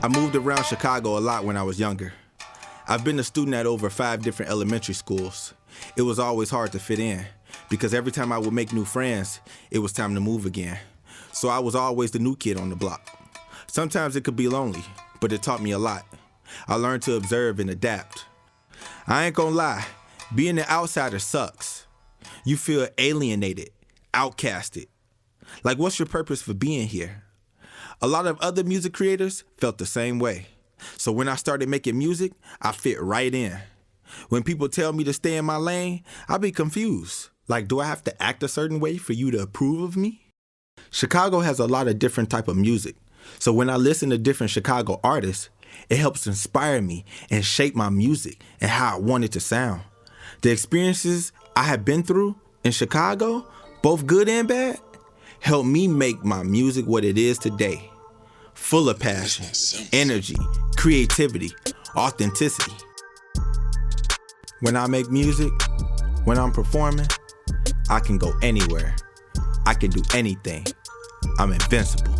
I moved around Chicago a lot when I was younger. I've been a student at over 5 different elementary schools. It was always hard to fit in because every time I would make new friends, it was time to move again. So I was always the new kid on the block. Sometimes it could be lonely, but it taught me a lot. I learned to observe and adapt. I ain't gonna lie, being an outsider sucks. You feel alienated, outcasted. Like, what's your purpose for being here? A lot of other music creators felt the same way. So when I started making music, I fit right in. When people tell me to stay in my lane, I be confused. Like, do I have to act a certain way for you to approve of me? Chicago has a lot of different type of music. So when I listen to different Chicago artists, it helps inspire me and shape my music and how I want it to sound. The experiences I have been through in Chicago, both good and bad, helped me make my music what it is today. Full of passion, energy, creativity, authenticity. When I make music, when I'm performing, I can go anywhere. I can do anything. I'm invincible.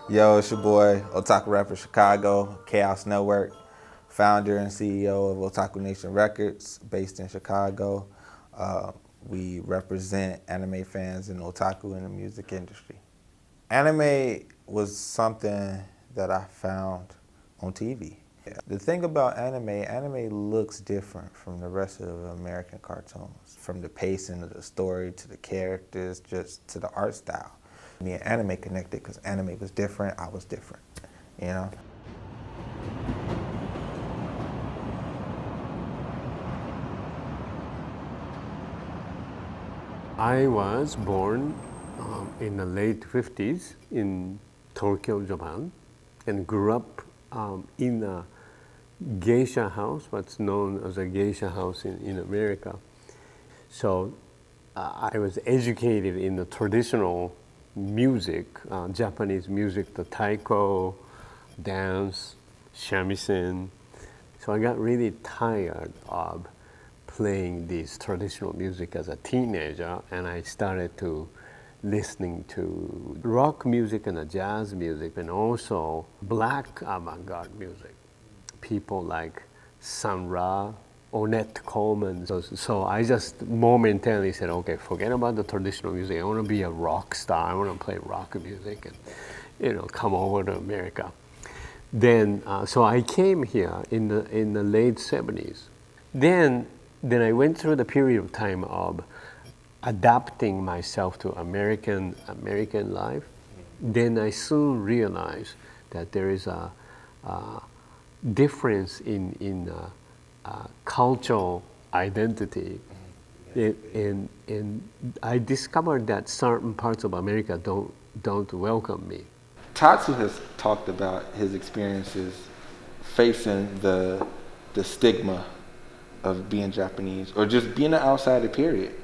Yo, it's your boy, Otaku rapper Chicago, Chaos Network, founder and CEO of Otaku Nation Records, based in Chicago. We represent anime fans and otaku in the music industry. Anime was something that I found on TV. The thing about anime looks different from the rest of the American cartoons, from the pacing of the story to the characters, just to the art style. Me and anime connected because anime was different, I was different, you know? I was born in the late 50s in Tokyo, Japan, and grew up in a geisha house, what's known as a geisha house in America. So I was educated in the traditional music, Japanese music, the taiko, dance, shamisen. So I got really tired of playing this traditional music as a teenager, and I started to listening to rock music and jazz music, and also black avant-garde music. People like Sun Ra, Ornette Coleman. So I just momentarily said, okay, forget about the traditional music. I want to be a rock star. I want to play rock music and, come over to America. Then, so I came here in the late 70s. Then I went through the period of time of adapting myself to American life. Then I soon realized that there is a difference in cultural identity, and I discovered that certain parts of America don't welcome me. Tatsu has talked about his experiences facing the stigma of being Japanese, or just being an outsider, period,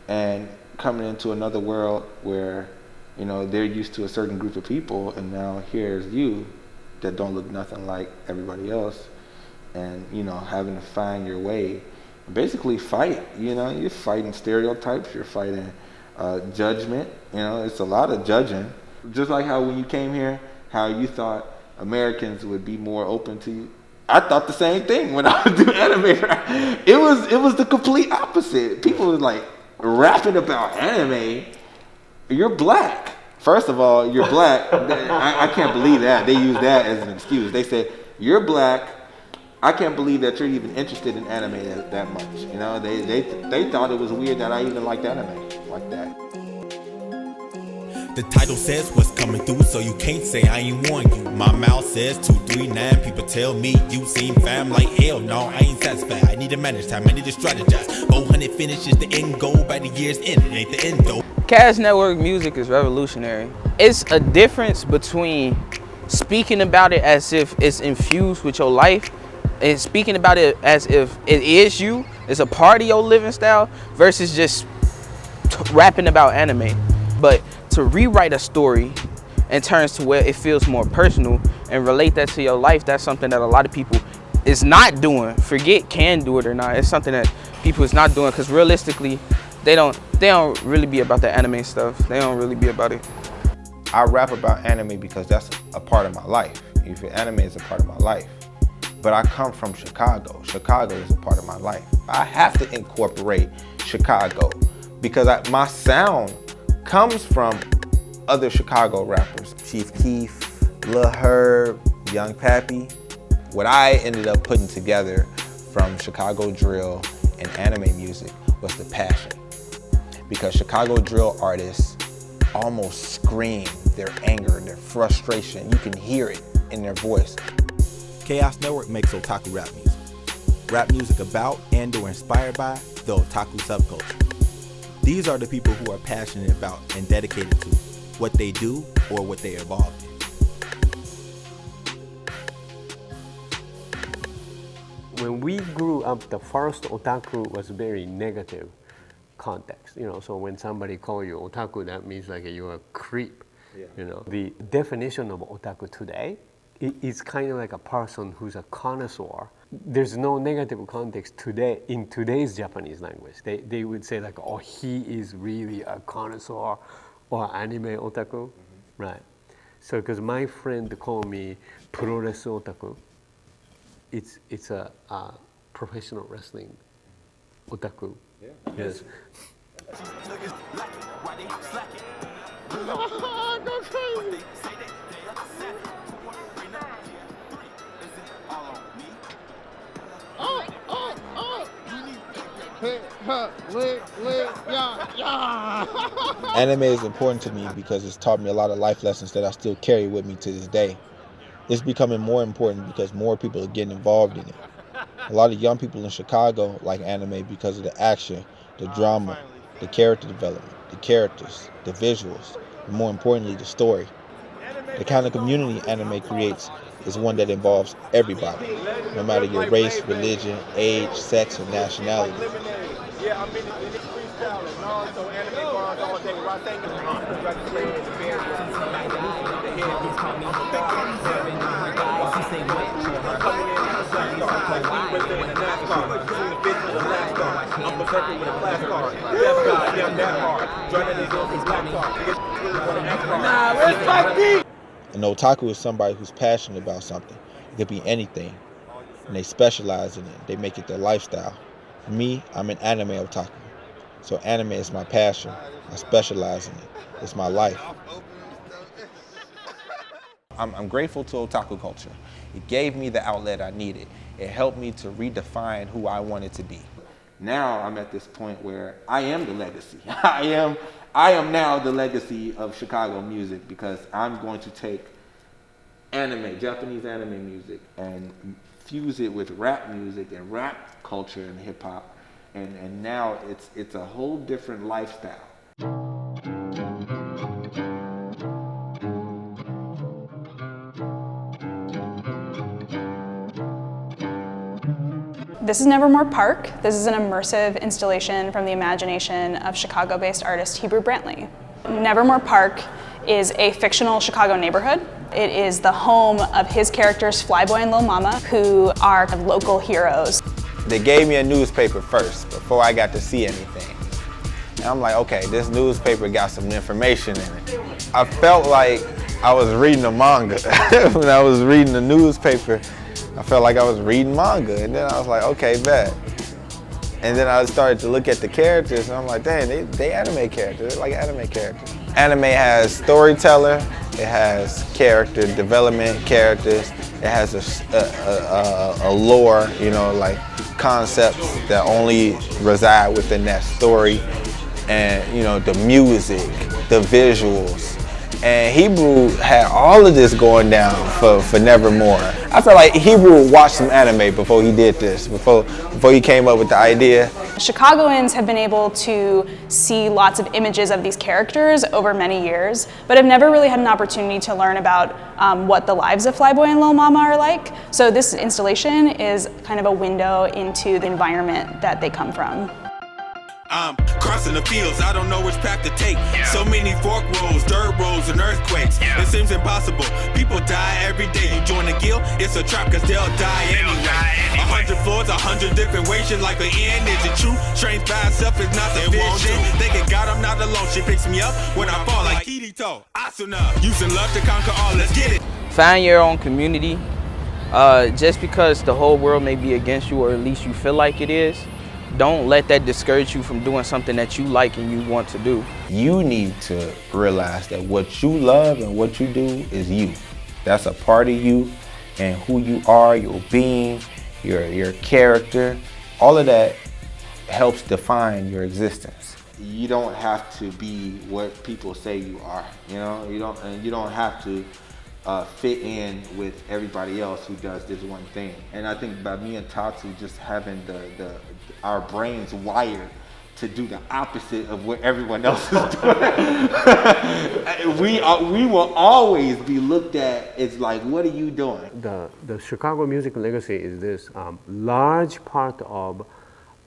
and coming into another world where, they're used to a certain group of people, and now here's you that don't look nothing like everybody else, and, having to find your way, basically fight, you're fighting stereotypes, you're fighting judgment, it's a lot of judging. Just like how when you came here, how you thought Americans would be more open to you. I thought the same thing when I was doing anime. It was the complete opposite. People were like rapping about anime. You're black. First of all, you're black. I can't believe that. They use that as an excuse. They said, you're black. I can't believe that you're even interested in anime that much. You know, they thought it was weird that I even liked anime like that. The title says what's coming through, so you can't say I ain't warned you. My mouth says 239. People tell me you seem fam like hell. No, I ain't satisfied. I need to manage time. I need to strategize. 400 finishes the end goal by the year's end. It ain't the end though. Cash Network music is revolutionary. It's a difference between speaking about it as if it's infused with your life and speaking about it as if it is you, it's a part of your living style, versus just rapping about anime. But to rewrite a story in terms to where it feels more personal and relate that to your life, that's something that a lot of people is not doing. Forget can do it or not. It's something that people is not doing, because realistically, they don't really be about the anime stuff. They don't really be about it. I rap about anime because that's a part of my life. Anime is a part of my life. But I come from Chicago. Chicago is a part of my life. I have to incorporate Chicago because my sound comes from other Chicago rappers. Chief Keef, Lil Herb, Young Pappy. What I ended up putting together from Chicago drill and anime music was the passion. Because Chicago drill artists almost scream their anger, their frustration. You can hear it in their voice. Chaos Network makes otaku rap music. Rap music about and or inspired by the otaku subculture. These are the people who are passionate about and dedicated to what they do or what they evolve in. When we grew up, the first otaku was very negative context. You know, so when somebody call you otaku, that means like you're a creep. Yeah. You know, the definition of otaku today is kind of like a person who's a connoisseur. There's no negative context today in today's Japanese language. They would say like, oh, he is really a connoisseur or anime otaku, right? So because my friend called me puroresu otaku, it's a professional wrestling otaku. Yeah. Yes. Go crazy. Anime is important to me because it's taught me a lot of life lessons that I still carry with me to this day. It's becoming more important because more people are getting involved in it. A lot of young people in Chicago like anime because of the action, the drama, the character development, the characters, the visuals, and more importantly, the story. The kind of community anime creates is one that involves everybody, no matter your race, religion, age, sex, or nationality. An otaku is somebody who's passionate about something. It could be anything, and they specialize in it. They make it their lifestyle. For me, I'm an anime otaku. So anime is my passion. I specialize in it. It's my life. I'm grateful to otaku culture. It gave me the outlet I needed. It helped me to redefine who I wanted to be. Now I'm at this point where I am the legacy. I am now the legacy of Chicago music because I'm going to take anime, Japanese anime music, and fuse it with rap music and rap culture and hip hop. And now it's a whole different lifestyle. This is Nevermore Park. This is an immersive installation from the imagination of Chicago-based artist Hebrew Brantley. Nevermore Park is a fictional Chicago neighborhood. It is the home of his characters Flyboy and Lil Mama, who are local heroes. They gave me a newspaper first before I got to see anything. And I'm like, okay, this newspaper got some information in it. I felt like I was reading a manga. When I was reading the newspaper, I felt like I was reading manga. And then I was like, okay, bet. And then I started to look at the characters and I'm like, dang, they anime characters, they're like anime characters. Anime has storyteller, it has character development, characters, It has a lore, you know, like concepts that only reside within that story, and you know, the music, the visuals. And Hebrew had all of this going down for Nevermore. I feel like Hebrew watched some anime before he did this, before he came up with the idea. Chicagoans have been able to see lots of images of these characters over many years, but have never really had an opportunity to learn about what the lives of Flyboy and Lil Mama are like. So this installation is kind of a window into the environment that they come from. I'm crossing the fields, I don't know which path to take. So many fork roads, dirt roads, and earthquakes. It seems impossible. People die every day. You join the guild, it's a trap, cause they'll die anyway. 100 floors, 100 different ways. You're like the end, is it true? Strength by itself is not sufficient. Thinking God, I'm not alone. She picks me up when I fall like Kirito. Asuna, using love to conquer all. Let's get it. Find your own community. Just because the whole world may be against you, or at least you feel like it is, don't let that discourage you from doing something that you like and you want to do. You need to realize that what you love and what you do is you. That's a part of you, and who you are, your being, your character, all of that helps define your existence. You don't have to be what people say you are. You know, you don't have to fit in with everybody else who does this one thing. And I think by me and Tatu just having our brains wired to do the opposite of what everyone else is doing, we will always be looked at as like, what are you doing? The Chicago music legacy is this large part of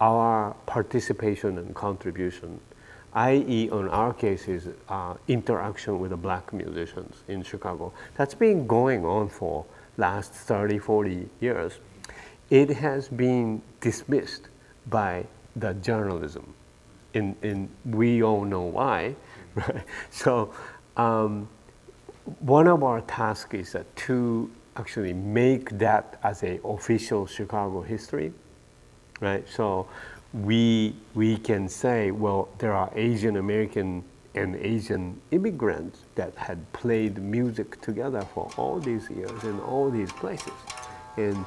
our participation and contribution, i.e. in our case is interaction with the black musicians in Chicago. That's been going on for last 30, 40 years. It has been dismissed by the journalism, and we all know why, right? So one of our tasks is to actually make that as an official Chicago history, right? So we can say, well, there are Asian American and Asian immigrants that had played music together for all these years in all these places, and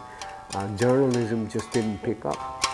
journalism just didn't pick up.